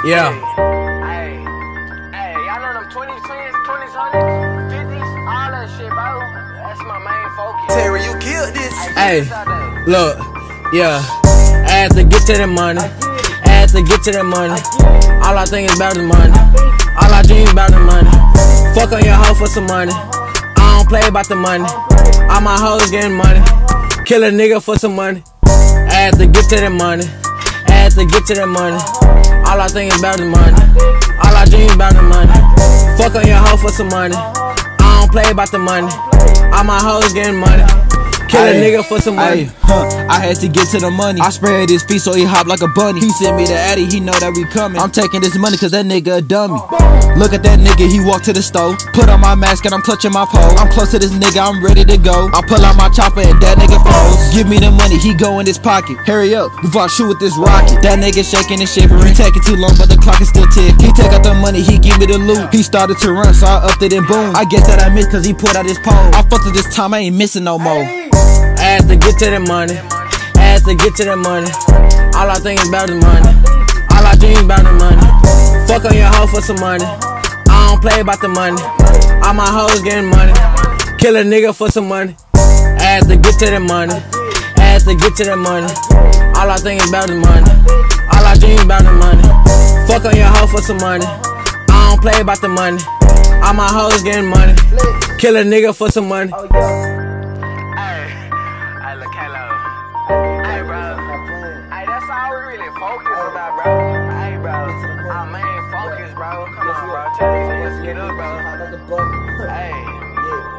Yeah. Hey, y'all know them 20s, 20s, 100s, 50s, all that shit, bro. That's my main focus. Terry, you killed this. Hey, look, yeah. I had to get to that money. I had to get to that money. All I think is about the money. All I dream about the money. Fuck on your hoe for some money. I don't play about the money. All my hoes getting money. Kill a nigga for some money. I had to get to that money. I had to get to that money. All I think is about the money. All I dream about the money. Fuck on your hoe for some money. I don't play about the money. All my hoes getting money. Kill a nigga for some money. I had to get to the money. I spread his feet so he hop like a bunny. He sent me the addy, he know that we coming. I'm taking this money cause that nigga a dummy. Look at that nigga, he walked to the stove. Put on my mask and I'm clutching my pole. I'm close to this nigga, I'm ready to go. I pull out my chopper and that nigga froze. Give me the money, he go in his pocket. Hurry up, before I shoot with this rocket. That nigga shaking and shivering. Taking too long but the clock is still ticking. He take out the money, he give me the loot. He started to run so I upped it and boom. I guess that I missed cause he pulled out his pole. I fucked it this time, I ain't missing no more. I had to get to that money. I had to get to that money. All I think is about the money. All I dream about the money. Fuck on your hoe for some money. I don't play about the money. All my hoes getting money. Kill a nigga for some money. I had to get to that money. I had to get to that money. All I think is about the money. All I dream about the money. Fuck on your hoe for some money. I don't play about the money. All my hoes getting money. Kill a nigga for some money. Hey, look, hello. Hey, bro. Hey, that's all we really focus about, bro. Hey, bro. Our main focus, bro. Come on, bro. Tell these niggas to get up, bro. Hey.